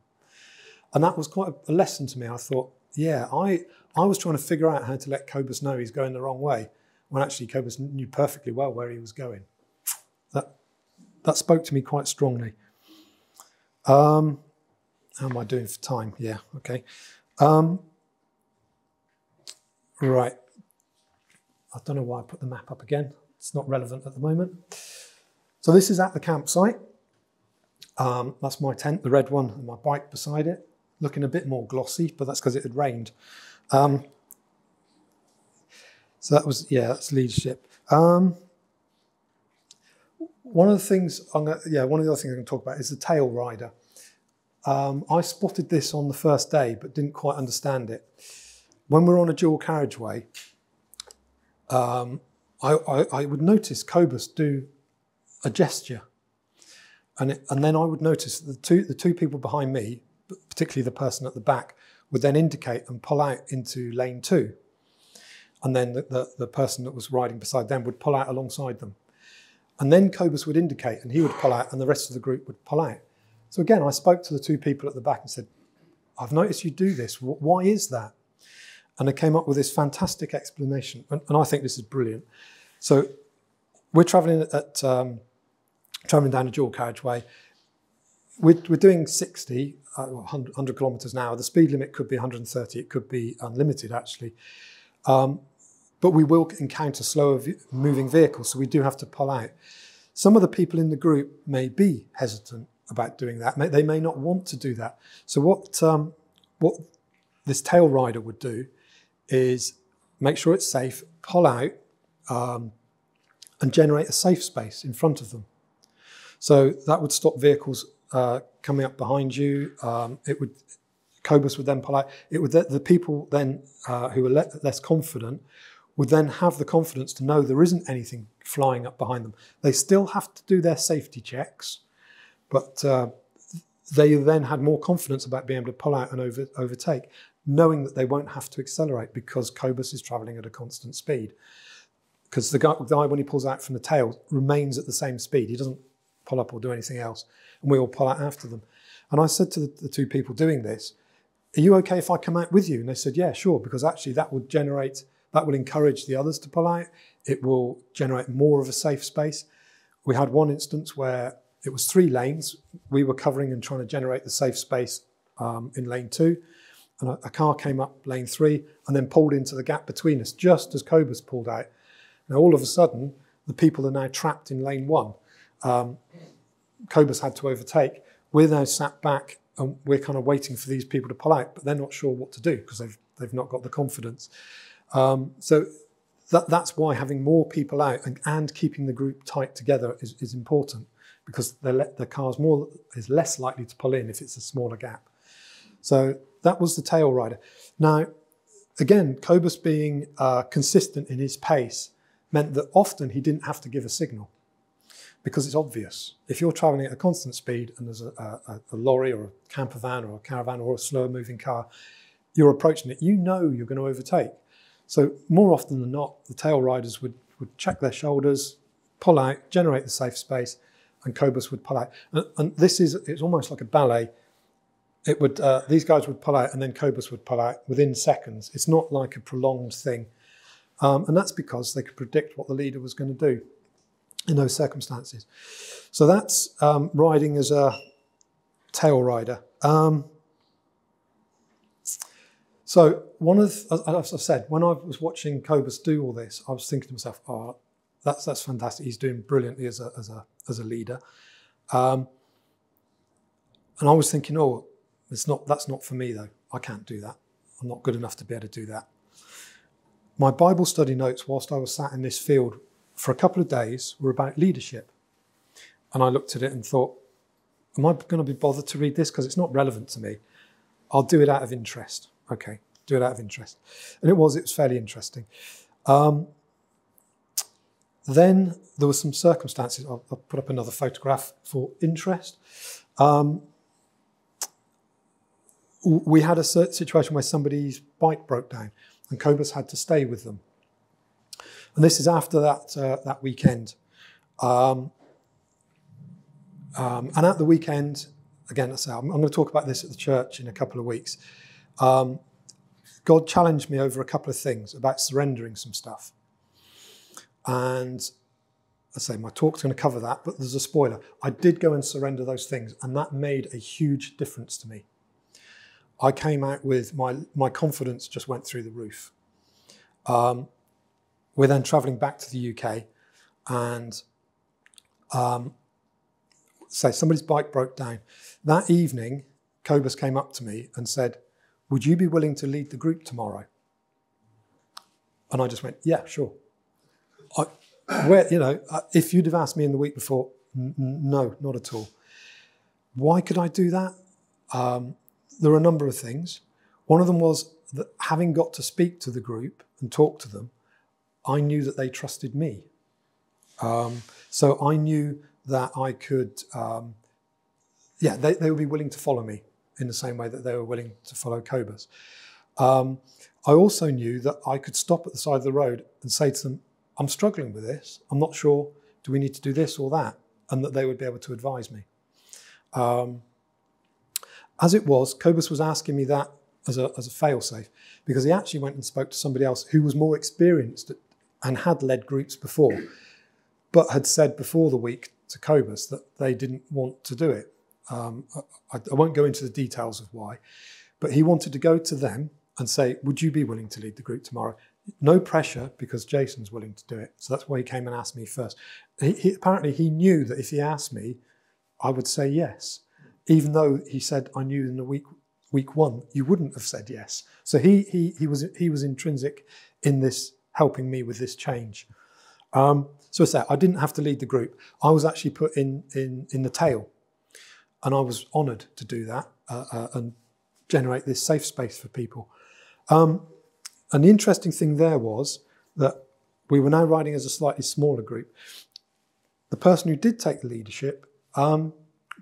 And that was quite a lesson to me. I thought, yeah, I was trying to figure out how to let Cobus know he's going the wrong way, when actually Cobus knew perfectly well where he was going. That spoke to me quite strongly. How am I doing for time? Yeah, okay. Right. I don't know why I put the map up again. It's not relevant at the moment. So this is at the campsite. That's my tent, the red one, and my bike beside it. Looking a bit more glossy, but that's because it had rained. So that was, yeah, that's leadership. One of the things one of the other things I'm going to talk about is the tail rider. I spotted this on the first day, but didn't quite understand it. When we're on a dual carriageway, I would notice Cobus do a gesture, and then I would notice the two people behind me, particularly the person at the back, would then indicate and pull out into lane 2, and then the person that was riding beside them would pull out alongside them. And then Cobus would indicate and he would pull out and the rest of the group would pull out. So again, I spoke to the 2 people at the back and said, I've noticed you do this. Why is that? And I came up with this fantastic explanation. And I think this is brilliant. So we're traveling traveling down a dual carriageway. We're doing 60, 100 kilometers an hour. The speed limit could be 130. It could be unlimited, actually. But we will encounter slower moving vehicles, so we do have to pull out. Some of the people in the group may be hesitant, about doing that. They may not want to do that. So what this tail rider would do is make sure it's safe, pull out, and generate a safe space in front of them. So that would stop vehicles coming up behind you. Cobus would then pull out. The people then who are less confident would then have the confidence to know there isn't anything flying up behind them. They still have to do their safety checks, but they then had more confidence about being able to pull out and overtake, knowing that they won't have to accelerate because Cobus is travelling at a constant speed. Because the guy, when he pulls out from the tail, remains at the same speed. He doesn't pull up or do anything else, and we all pull out after them. And I said to the two people doing this, "Are you okay if I come out with you?" And they said, "Yeah, sure," because actually that will encourage the others to pull out. It will generate more of a safe space. We had one instance where it was 3 lanes. We were covering and trying to generate the safe space in lane 2. And a car came up lane 3 and then pulled into the gap between us just as Cobus pulled out. Now, all of a sudden, the people are now trapped in lane 1. Cobus had to overtake. We're now sat back and we're kind of waiting for these people to pull out, but they're not sure what to do because they've not got the confidence. So that's why having more people out and keeping the group tight together is important, because the car's is less likely to pull in if it's a smaller gap. So that was the tail rider. Now, again, Cobus being consistent in his pace meant that often he didn't have to give a signal because it's obvious. If you're traveling at a constant speed and there's a lorry or a camper van or a caravan or a slower moving car, you're approaching it, you know you're going to overtake. So more often than not, the tail riders would check their shoulders, pull out, generate the safe space, and Cobus would pull out. And it's almost like a ballet. These guys would pull out and then Cobus would pull out within seconds. It's not like a prolonged thing. And that's because they could predict what the leader was going to do in those circumstances. So that's riding as a tail rider. So as I've said, when I was watching Cobus do all this, I was thinking to myself, "Oh, that's fantastic. He's doing brilliantly as a leader." And I was thinking, "Oh, that's not for me though. I can't do that. I'm not good enough to be able to do that." My Bible study notes whilst I was sat in this field for a couple of days were about leadership. And I looked at it and thought, am I going to be bothered to read this? Because it's not relevant to me. I'll do it out of interest. Okay, do it out of interest. And it was fairly interesting. Then there were some circumstances. I'll put up another photograph for interest. We had a situation where somebody's bike broke down and Cobus had to stay with them. And this is after that weekend. And at the weekend, again, I'm going to talk about this at the church in a couple of weeks. God challenged me over a couple of things about surrendering some stuff. And I say my talk's going to cover that, but there's a spoiler. I did go and surrender those things, and that made a huge difference to me. I came out with my confidence just went through the roof. We're then travelling back to the UK, and say somebody's bike broke down. That evening, Cobus came up to me and said, "Would you be willing to lead the group tomorrow?" And I just went, "Yeah, sure." If you'd have asked me in the week before, no, not at all. Why could I do that? There are a number of things. One of them was that having got to speak to the group and talk to them, I knew that they trusted me. So I knew that I could, they would be willing to follow me in the same way that they were willing to follow Cobus. I also knew that I could stop at the side of the road and say to them, "I'm struggling with this. I'm not sure, do we need to do this or that?" And that they would be able to advise me. As it was, Cobus was asking me that as a fail-safe, because he actually went and spoke to somebody else who was more experienced and had led groups before, but had said before the week to Cobus that they didn't want to do it. I won't go into the details of why, but he wanted to go to them and say, "Would you be willing to lead the group tomorrow?" No pressure, because Jason's willing to do it. So that's why he came and asked me first. Apparently he knew that if he asked me, I would say yes, even though he said I knew in the week one you wouldn't have said yes. So he was intrinsic in this, helping me with this change. So it's that I didn't have to lead the group. I was actually put in the tail, and I was honoured to do that and generate this safe space for people. And the interesting thing there was that we were now riding as a slightly smaller group. The person who did take the leadership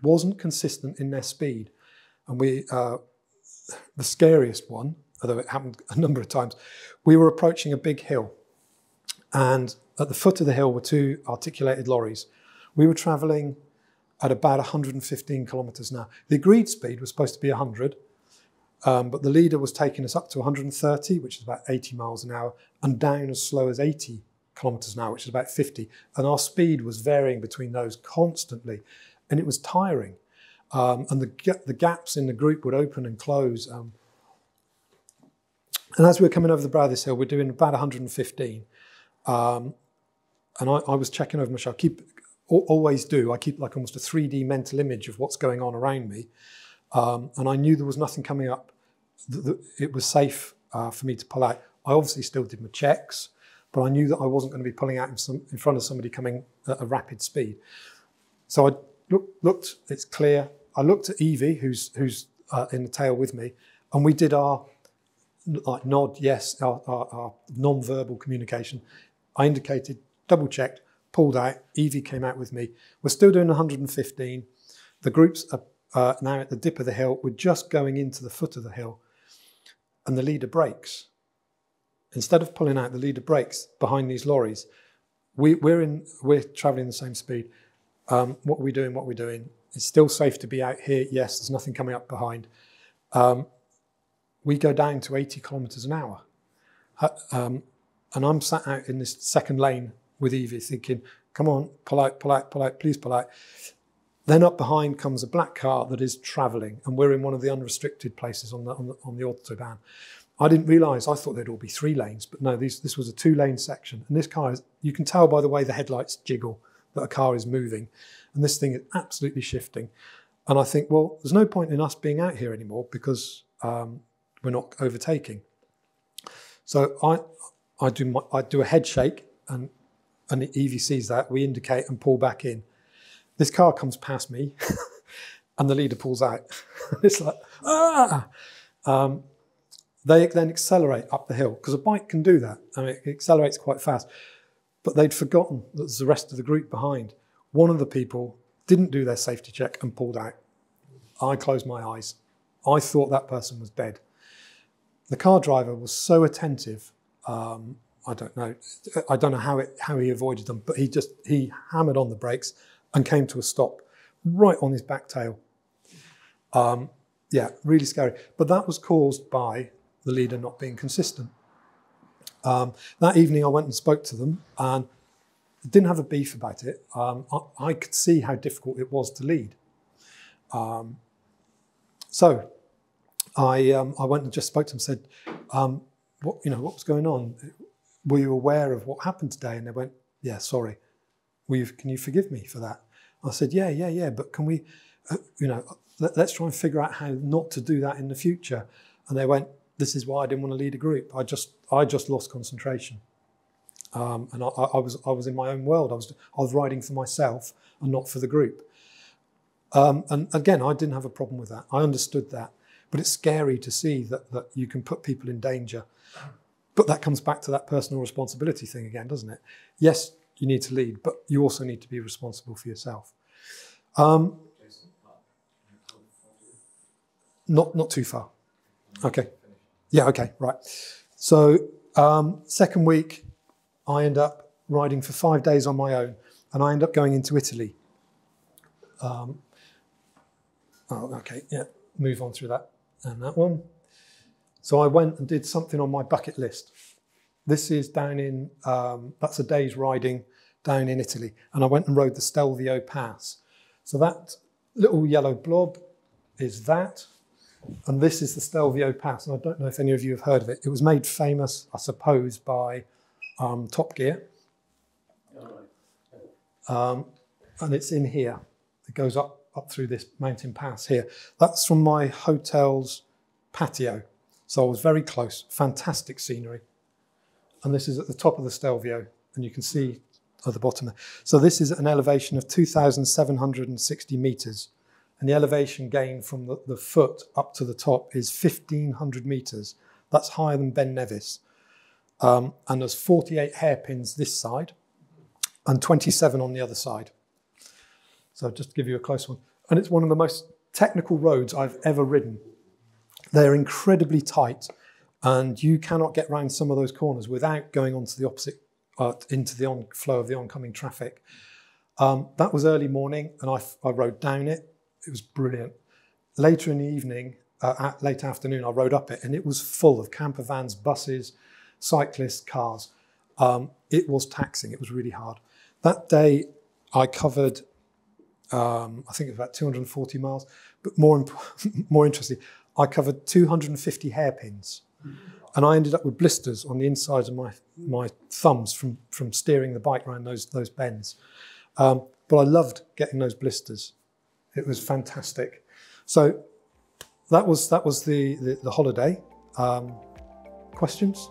wasn't consistent in their speed. And the scariest one, although it happened a number of times, we were approaching a big hill. And at the foot of the hill were two articulated lorries. We were travelling at about 115 kilometres an hour. The agreed speed was supposed to be 100, but the leader was taking us up to 130, which is about 80 miles an hour, and down as slow as 80 kilometres an hour, which is about 50. And our speed was varying between those constantly, and it was tiring. And the gaps in the group would open and close. And as we were coming over the brow of this hill, we're doing about 115. And I was checking over myself. Always do. I keep like almost a 3D mental image of what's going on around me. And I knew there was nothing coming up. It was safe for me to pull out. I obviously still did my checks, but I knew that I wasn't going to be pulling out in front of somebody coming at a rapid speed. So I looked, it's clear. I looked at Evie, who's in the tail with me, and we did our like nod, yes, our non-verbal communication. I indicated, double-checked, pulled out. Evie came out with me. We're still doing 115. The groups are now at the dip of the hill. We're just going into the foot of the hill, and the leader brakes. Instead of pulling out, the leader brakes behind these lorries. We're travelling the same speed. What are we doing? What are we doing? It's still safe to be out here. Yes, there's nothing coming up behind. We go down to 80 kilometres an hour. And I'm sat out in this second lane with Evie thinking, come on, pull out, pull out, pull out, please pull out. Then up behind comes a black car that is travelling, and we're in one of the unrestricted places on the Autobahn. I didn't realise, I thought there'd all be 3 lanes, but no, this was a 2-lane section. And this car, you can tell by the way the headlights jiggle that a car is moving. And this thing is absolutely shifting. And I think, well, there's no point in us being out here anymore because we're not overtaking. So I do a head shake, and Evie sees that. We indicate and pull back in. This car comes past me, and the leader pulls out. It's like, ah! They then accelerate up the hill, because a bike can do that. I mean, it accelerates quite fast. But they'd forgotten that there's the rest of the group behind. One of the people didn't do their safety check and pulled out. I closed my eyes. I thought that person was dead. The car driver was so attentive. I don't know how he avoided them, but he hammered on the brakes and came to a stop right on his back tail. Yeah, really scary. But that was caused by the leader not being consistent. That evening I went and spoke to them and didn't have a beef about it. I could see how difficult it was to lead. So I went and just spoke to them and said, what was going on? Were you aware of what happened today? And they went, yeah, sorry. Can you forgive me for that? I said, yeah, but can we, let's try and figure out how not to do that in the future. And they went, this is why I didn't want to lead a group. I just lost concentration. And I was in my own world. I was riding for myself and not for the group. And again, I didn't have a problem with that. I understood that. But it's scary to see that you can put people in danger. But that comes back to that personal responsibility thing again, doesn't it? Yes, you need to lead, but you also need to be responsible for yourself. Not too far. Okay. Yeah, okay, right. So second week, I end up riding for 5 days on my own, and I end up going into Italy. Move on through that and that one. So I went and did something on my bucket list. This is down in, that's a day's riding down in Italy. And I went and rode the Stelvio Pass. So that little yellow blob is that. And this is the Stelvio Pass. And I don't know if any of you have heard of it. It was made famous, I suppose, by Top Gear. And it's in here. It goes up up through this mountain pass here. That's from my hotel's patio. So I was very close, fantastic scenery. And this is at the top of the Stelvio, and you can see at the bottom there. So this is an elevation of 2,760 meters. And the elevation gain from the foot up to the top is 1,500 meters. That's higher than Ben Nevis. And there's 48 hairpins this side and 27 on the other side. So just to give you a close one. And it's one of the most technical roads I've ever ridden. They're incredibly tight, and you cannot get around some of those corners without going onto the opposite, into the flow of the oncoming traffic. That was early morning, and I rode down it. It was brilliant. Later in the evening, late afternoon, I rode up it, and it was full of camper vans, buses, cyclists, cars. It was taxing. It was really hard. That day, I covered, I think it was about 240 miles, but more interesting, I covered 250 hairpins, and I ended up with blisters on the insides of my thumbs from steering the bike around those bends. But I loved getting those blisters. It was fantastic. So that was the holiday. Questions?